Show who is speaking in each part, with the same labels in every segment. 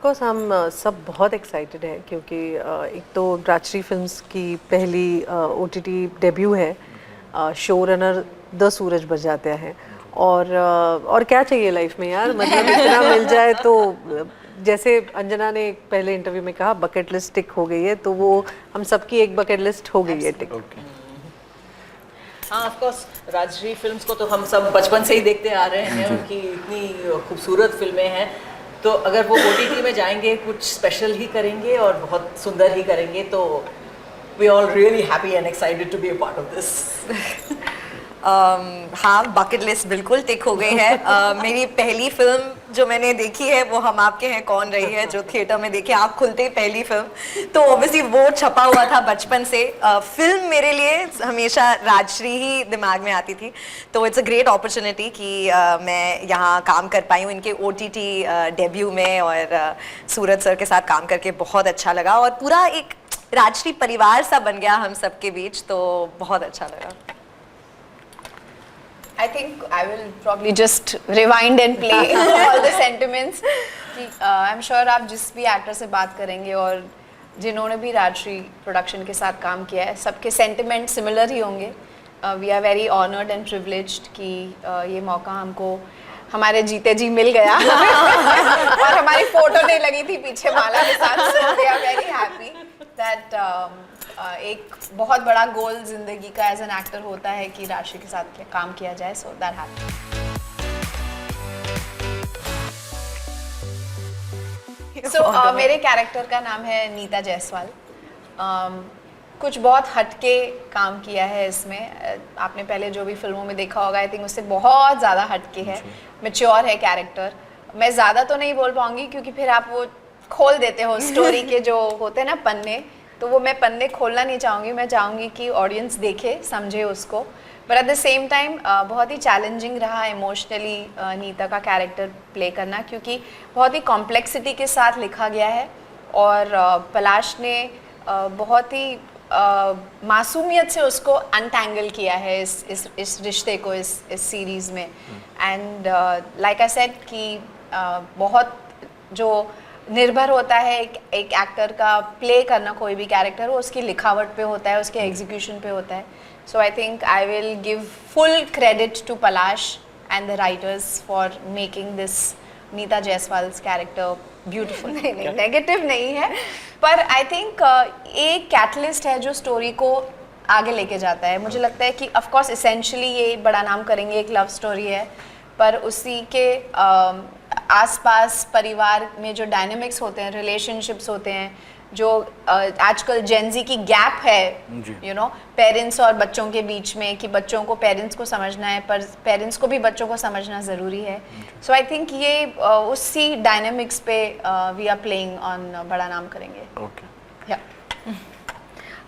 Speaker 1: Course हम सब बहुत एक्साइटेड हैं क्योंकि एक तो राजश्री फिल्म्स की पहली ओटीटी डेब्यू है। शो रनर द सूरज बरजात्या है और क्या चाहिए लाइफ में यार, मतलब इतना मिल जाए तो जैसे अंजना ने पहले इंटरव्यू में कहा बकेट लिस्ट टिक हो गई है, तो वो हम सबकी एक बकेट लिस्ट हो गई है टिक।
Speaker 2: हाँ ऑफ कोर्स राजश्री फिल्म्स को तो हम सब बचपन से ही देखते आ रहे हैं, उनकी इतनी खूबसूरत फिल्में हैं, तो अगर वो ओटीटी में जाएंगे कुछ स्पेशल ही करेंगे और बहुत सुंदर ही करेंगे, तो we all really happy and excited to be a part of this.
Speaker 3: हाँ, बकेट लिस्ट बिल्कुल टिक हो गई है। मेरी पहली फिल्म जो मैंने देखी है वो हम आपके हैं कौन रही है, जो थिएटर में देखी आँख खुलते ही पहली फिल्म, तो ऑब्वियसली वो छपा हुआ था बचपन से। फिल्म मेरे लिए हमेशा राजश्री ही दिमाग में आती थी, तो इट्स अ ग्रेट अपॉर्चुनिटी कि मैं यहाँ काम कर पाई हूँ इनके ओटीटी डेब्यू में, और सूरज सर के साथ काम करके बहुत अच्छा लगा और पूरा एक राजश्री परिवार सा बन गया हम सबके बीच, तो बहुत अच्छा लगा।
Speaker 4: I think I will probably just rewind and play all the sentiments. I'm sure आप जिस भी एक्टर से बात करेंगे और जिन्होंने भी राजश्री प्रोडक्शन के साथ काम किया है, सबके सेंटिमेंट सिमिलर ही होंगे। We are very honoured and privileged कि ये मौका हमको हमारे जीते जी मिल गया और हमारी फोटो नहीं लगी थी पीछे माला के साथ, so we are very happy that एक बहुत बड़ा गोल जिंदगी का एज एन एक्टर होता है कि राशि के साथ काम किया जाए, सो दैट हैपेंड। सो मेरे कैरेक्टर का नाम है नीता जायसवाल। कुछ बहुत हटके काम किया है इसमें। आपने पहले जो भी फिल्मों में देखा होगा, आई थिंक उससे बहुत ज़्यादा हटके है, मैच्योर है कैरेक्टर। मैं ज़्यादा तो नहीं बोल पाऊंगी क्योंकि फिर आप वो खोल देते हो स्टोरी के जो होते हैं ना पन्ने, तो वो मैं पन्ने खोलना नहीं चाहूँगी। मैं चाहूँगी कि ऑडियंस देखे समझे उसको, but at the same time बहुत ही चैलेंजिंग रहा इमोशनली नीता का कैरेक्टर प्ले करना, क्योंकि बहुत ही कॉम्प्लेक्सिटी के साथ लिखा गया है और पलाश ने बहुत ही मासूमियत से उसको अनटैंगल किया है इस रिश्ते को इस सीरीज़ में। एंड लाइक आई सेड कि बहुत जो निर्भर होता है एक एक्टर का प्ले करना, कोई भी कैरेक्टर हो उसकी लिखावट पे होता है, उसके एग्जीक्यूशन पे होता है। So I think I will give full credit to Palash and the writers for making this Neeta Jaiswal's character beautiful. नहीं, नेगेटिव नहीं है, पर आई थिंक एक कैटलिस्ट है जो स्टोरी को आगे लेके जाता है। मुझे लगता है कि ऑफ कोर्स इसेंशियली ये बड़ा नाम करेंगे, एक लव स्टोरी है, पर उसी के आसपास परिवार में जो डायनेमिक्स होते हैं, रिलेशनशिप्स होते हैं, जो आजकल जेनजी की गैप है यू नो पेरेंट्स और बच्चों के बीच में, कि बच्चों को पेरेंट्स को समझना है पर पेरेंट्स को भी बच्चों को समझना ज़रूरी है। सो आई थिंक ये उसी डायनेमिक्स पे वी आर प्लेइंग ऑन बड़ा नाम करेंगे।
Speaker 5: ओके।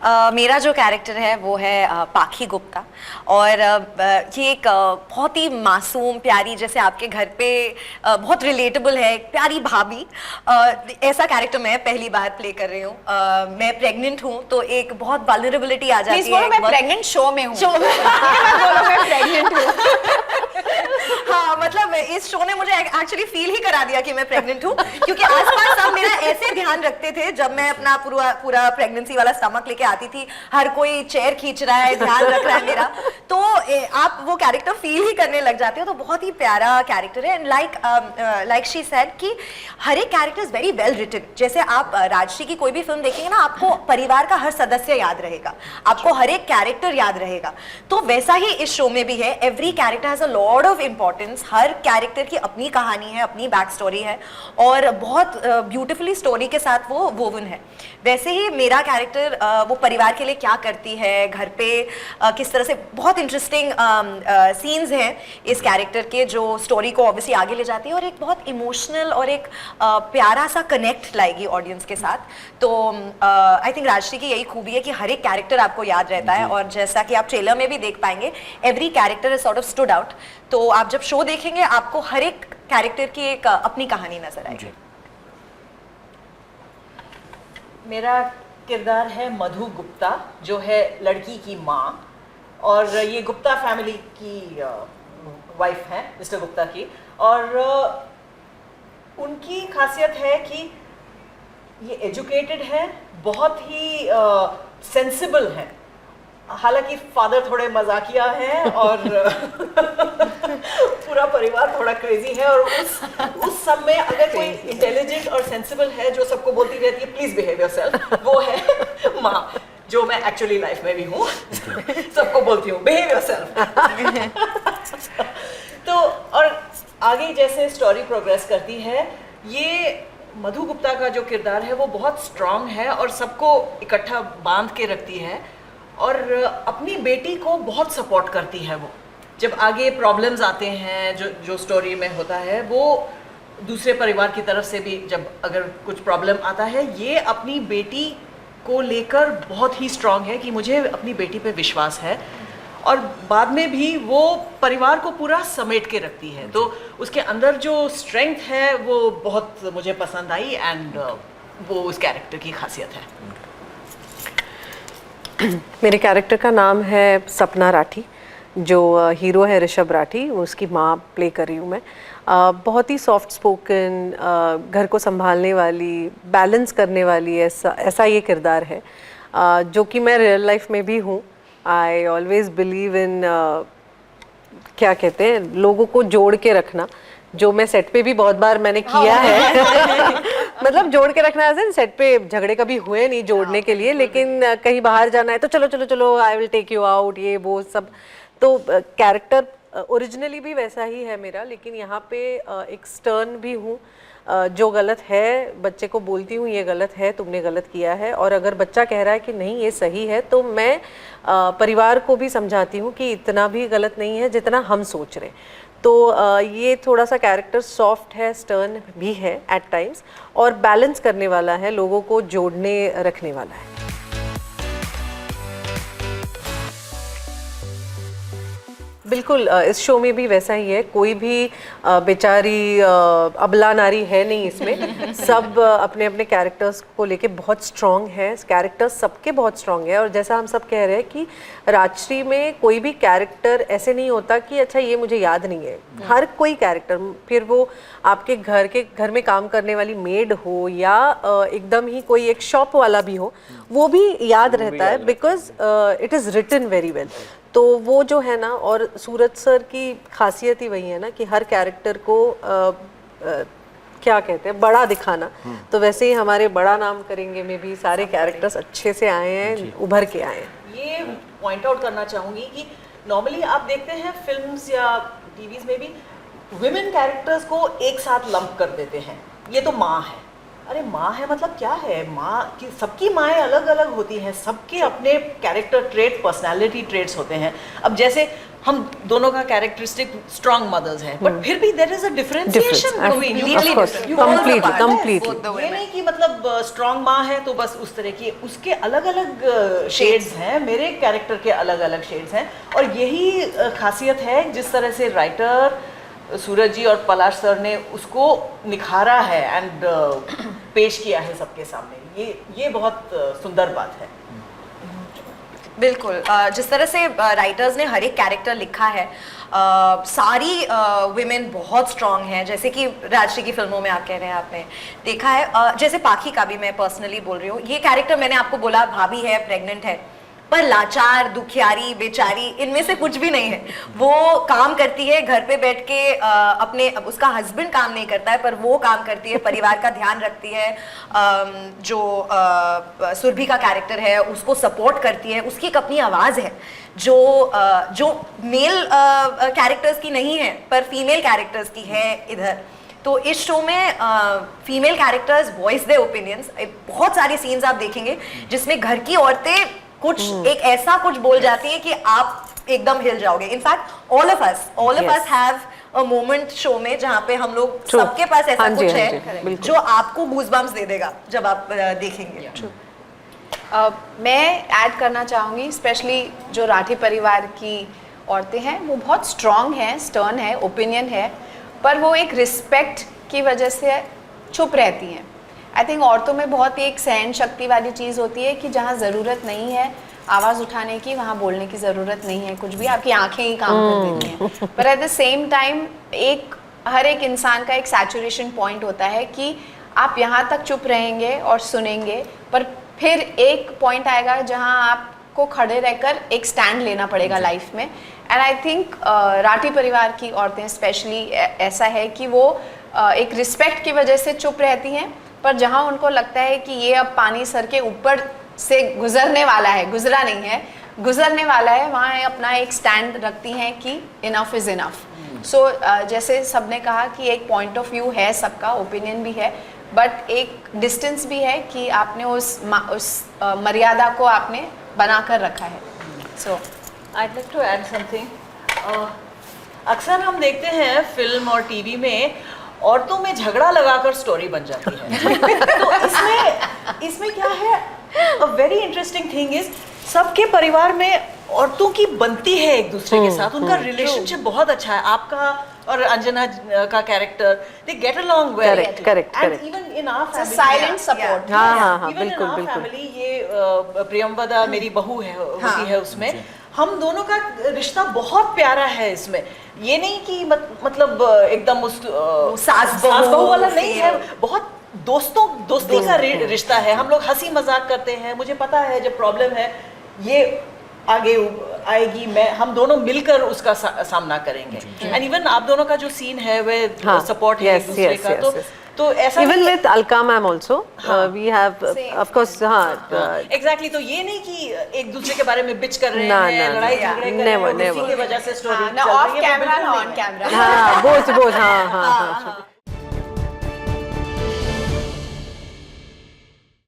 Speaker 3: मेरा जो कैरेक्टर है वो है पाखी गुप्ता, और ये एक बहुत ही मासूम प्यारी, जैसे आपके घर पे बहुत रिलेटेबल है, एक प्यारी भाभी, ऐसा कैरेक्टर मैं पहली बार प्ले कर रही हूँ। मैं प्रेग्नेंट हूँ तो एक बहुत वल्नरेबिलिटी आ जाती है।
Speaker 4: मैं प्रेग्नेंट शो में हूँ। मैं प्रेग्नेंट हूँ।
Speaker 3: हाँ, मतलब इस शो ने मुझे एक्चुअली फील ही करा दिया कि मैं प्रेग्नेंट हूँ, क्योंकि आसपास सब मेरा ऐसे ध्यान रखते थे जब मैं अपना पूरा प्रेगनेंसी वाला स्टमक लेके आती थी, हर कोई चेयर खींच रहा है, ध्यान रख रहा है मेरा, तो आप वो कैरेक्टर फील ही करने लग जाते हो। तो बहुत ही प्यारा कैरेक्टर है। एंड लाइक शी सेड कि हर एक character is very well written. जैसे आप राजश्री की कोई भी फिल्म देखेंगे ना, आपको परिवार का हर सदस्य याद रहेगा, आपको हर एक कैरेक्टर याद रहेगा, तो वैसा ही इस शो में भी है। Every character has a lot of importance, her character की अपनी कहानी है, अपनी बैक स्टोरी है, और बहुत ब्यूटिफुली स्टोरी के साथ वो वोवन है। वैसे ही मेरा कैरेक्टर वो परिवार के लिए क्या करती है, घर पे किस तरह से, बहुत इंटरेस्टिंग सीन्स हैं इस कैरेक्टर के जो स्टोरी को ऑब्वियसली आगे ले जाती है, और एक बहुत इमोशनल और एक प्यारा सा कनेक्ट लाएगी ऑडियंस के साथ। तो आई थिंक राजश्री की यही खूबी है कि हर एक कैरेक्टर आपको याद रहता है, और जैसा कि आप ट्रेलर में भी देख पाएंगे, every character is sort of stood out. तो आप जब शो देखेंगे आपको हर एक कैरेक्टर की एक अपनी कहानी नजर आएगी।
Speaker 2: मेरा किरदार है मधु गुप्ता, जो है लड़की की माँ, और ये गुप्ता फैमिली की वाइफ है मिस्टर गुप्ता की। और उनकी खासियत है कि ये एजुकेटेड है, बहुत ही सेंसिबल है। हालांकि फादर थोड़े मजाकिया हैं और पूरा परिवार थोड़ा क्रेजी है, और उस सब में अगर कोई इंटेलिजेंट और सेंसिबल है जो सबको बोलती रहती है प्लीज बिहेव योरसेल्फ, वो है माँ, जो मैं एक्चुअली लाइफ में भी हूँ। सबको बोलती हूँ बिहेव योरसेल्फ। तो और आगे जैसे स्टोरी प्रोग्रेस करती है, ये मधु गुप्ता का जो किरदार है वो बहुत स्ट्रांग है और सबको इकट्ठा बांध के रखती है, और अपनी बेटी को बहुत सपोर्ट करती है। वो जब आगे प्रॉब्लम्स आते हैं जो स्टोरी में होता है, वो दूसरे परिवार की तरफ से भी जब अगर कुछ प्रॉब्लम आता है, ये अपनी बेटी को लेकर बहुत ही स्ट्रांग है कि मुझे अपनी बेटी पे विश्वास है, और बाद में भी वो परिवार को पूरा समेट के रखती है। तो उसके अंदर जो स्ट्रेंथ है वो बहुत मुझे पसंद आई, एंड वो उस कैरेक्टर की खासियत है।
Speaker 1: मेरे कैरेक्टर का नाम है सपना राठी, जो हीरो है ऋषभ राठी, उसकी माँ प्ले कर रही हूँ मैं। बहुत ही सॉफ्ट स्पोकन, घर को संभालने वाली, बैलेंस करने वाली, ऐसा ये किरदार है जो कि मैं रियल लाइफ में भी हूँ। आई ऑलवेज बिलीव इन क्या कहते हैं, लोगों को जोड़ के रखना, जो मैं सेट पे भी बहुत बार मैंने किया है। मतलब जोड़ के रखना है, सेट पे झगड़े कभी हुए नहीं जोड़ने के लिए, लेकिन कहीं बाहर जाना है तो चलो चलो चलो I will take you out, ये वो सब। तो कैरेक्टर ओरिजिनली भी वैसा ही है मेरा, लेकिन यहाँ पे एक स्टर्न भी हूँ। जो गलत है बच्चे को बोलती हूँ ये गलत है, तुमने गलत किया है, और अगर बच्चा कह रहा है कि नहीं ये सही है, तो मैं परिवार को भी समझाती हूँ कि इतना भी गलत नहीं है जितना हम सोच रहे हैं। तो ये थोड़ा सा कैरेक्टर सॉफ्ट है, स्टर्न भी है एट टाइम्स, और बैलेंस करने वाला है, लोगों को जोड़ने रखने वाला है। बिल्कुल, इस शो में भी वैसा ही है, कोई भी बेचारी अबला नारी है नहीं इसमें। सब अपने अपने कैरेक्टर्स को लेके बहुत स्ट्रांग है, कैरेक्टर्स सबके बहुत स्ट्रांग है। और जैसा हम सब कह रहे हैं कि राजश्री में कोई भी कैरेक्टर ऐसे नहीं होता कि अच्छा ये मुझे याद नहीं है। हर कोई कैरेक्टर, फिर वो आपके घर में काम करने वाली मेड हो या एकदम ही कोई एक शॉप वाला भी हो, वो भी याद रहता है, because it is written very well. तो वो जो है ना, और सूरज सर की खासियत ही वही है ना कि हर कैरेक्टर को क्या कहते हैं, बड़ा दिखाना। तो वैसे ही हमारे बड़ा नाम करेंगे में भी सारे कैरेक्टर्स अच्छे से आए हैं, उभर के आए हैं।
Speaker 2: ये पॉइंट आउट करना चाहूँगी कि नॉर्मली आप देखते हैं फिल्म्स या टीवीज में भी विमेन कैरेक्टर्स को एक साथ लंप कर देते हैं, ये तो माँ है। अरे माँ है मतलब क्या है, माँ की सबकी माएँ अलग अलग होती हैं, सबके अपने कैरेक्टर ट्रेट, पर्सनालिटी ट्रेट्स होते हैं। अब जैसे हम दोनों का कैरेक्टरिस्टिक स्ट्रॉन्ग मदर्स है, बट फिर भी there is a differentiation between
Speaker 1: complete.
Speaker 2: ये नहीं कि मतलब स्ट्रॉन्ग माँ है तो बस उस तरह की, उसके अलग अलग शेड्स हैं, मेरे कैरेक्टर के अलग अलग शेड्स हैं। और यही खासियत है जिस तरह से राइटर सूरज जी और पलाश सर ने उसको निखारा है एंड पेश किया है सबके सामने। ये बहुत सुंदर बात है।
Speaker 3: बिल्कुल, जिस तरह से राइटर्स ने हर एक कैरेक्टर लिखा है, सारी विमेन बहुत स्ट्रांग हैं। जैसे कि राजश्री की फिल्मों में आप कह रहे हैं, आपने देखा है, जैसे पाखी का भी मैं पर्सनली बोल रही हूँ, ये कैरेक्टर मैंने आपको बोला भाभी है, प्रेग्नेंट है, पर लाचार, दुखियारी, बेचारी, इनमें से कुछ भी नहीं है। वो काम करती है घर पे बैठ के, अपने, उसका हस्बैंड काम नहीं करता है पर वो काम करती है, परिवार का ध्यान रखती है। जो सुरभि का कैरेक्टर है उसको सपोर्ट करती है, उसकी एक अपनी आवाज़ है जो मेल कैरेक्टर्स की नहीं है पर फीमेल कैरेक्टर्स की है इधर। तो इस शो में फीमेल कैरेक्टर्स वॉइस दे ओपिनियंस। बहुत सारी सीन्स आप देखेंगे जिसमें घर की औरतें कुछ एक ऐसा कुछ बोल जाती है कि आप एकदम हिल जाओगे। In fact all of us have a moment show में जहाँ पे हम लोग सबके पास ऐसा कुछ है जो आपको गूज़बम्प्स दे देगा जब आप देखेंगे।
Speaker 4: मैं ऐड करना चाहूँगी, स्पेशली जो राठी परिवार की औरतें हैं वो बहुत स्ट्रॉन्ग हैं, स्टर्न है, ओपिनियन है, पर वो एक रिस्पेक्ट की वजह से चुप रहती हैं। आई थिंक औरतों में बहुत ही एक सहन शक्ति वाली चीज़ होती है कि जहाँ ज़रूरत नहीं है आवाज़ उठाने की, वहाँ बोलने की ज़रूरत नहीं है, कुछ भी आपकी आंखें ही काम कर देती हैं। पर एट द सेम टाइम हर एक इंसान का एक सैचुरेशन पॉइंट होता है कि आप यहाँ तक चुप रहेंगे और सुनेंगे, पर फिर एक पॉइंट आएगा जहाँ आपको खड़े रहकर एक स्टैंड लेना पड़ेगा लाइफ में। एंड आई थिंक राठी परिवार की औरतें स्पेशली ऐसा है कि वो एक रिस्पेक्ट की वजह से चुप रहती हैं, पर जहाँ उनको लगता है कि ये अब पानी सर के ऊपर से गुजरने वाला है, गुजरा नहीं है, गुजरने वाला है, वहाँ अपना एक स्टैंड रखती हैं कि इनफ इज़ इनफ। सो जैसे सबने कहा कि एक पॉइंट ऑफ व्यू है, सबका ओपिनियन भी है, बट एक डिस्टेंस भी है कि आपने उस मर्यादा को आपने बनाकर रखा है। सो
Speaker 2: I'd like to add something. अक्सर हम देखते हैं फिल्म और टीवी में औरतों में झगड़ा लगाकर स्टोरी बन जाती है। तो इसमें क्या है, a very interesting thing is सबके परिवार में औरतों की बनती है एक दूसरे के साथ, उनका रिलेशनशिप बहुत अच्छा है। आपका और अंजना का character, they get along well.
Speaker 1: Correct.
Speaker 2: Even in our family
Speaker 4: silent support.
Speaker 1: हाँ,
Speaker 2: इवन इन
Speaker 1: बिल्कुल
Speaker 2: आवर
Speaker 1: बिल्कुल।
Speaker 2: फैमिली, ये प्रियंवदा मेरी बहू है, होती है उसमें, हम दोनों का रिश्ता बहुत प्यारा है इसमें। ये नहीं कि मतलब एकदम उस
Speaker 3: सास
Speaker 2: बहू वाला नहीं है, बहुत दोस्ती का रिश्ता है। हम लोग हंसी मजाक करते हैं, मुझे पता है जब प्रॉब्लम है ये आगे आएगी, हम दोनों मिलकर उसका सामना करेंगे। एंड इवन आप दोनों का जो सीन है वह सपोर्ट है एक दूसरे का। तो ऐसा
Speaker 1: even with Alka ma'am also we have of course.
Speaker 2: Exactly. तो ये नहीं कि एक दूसरे के बारे में बिच कर रहे
Speaker 1: ना,
Speaker 2: हैं,
Speaker 1: ना,
Speaker 2: लड़ाई झगड़े कर रहे हैं,
Speaker 1: never,
Speaker 2: उसी की वजह से स्टोरी
Speaker 4: ना ऑफ कैमरा ना ऑन कैमरा।
Speaker 1: हाँ बोझ हाँ।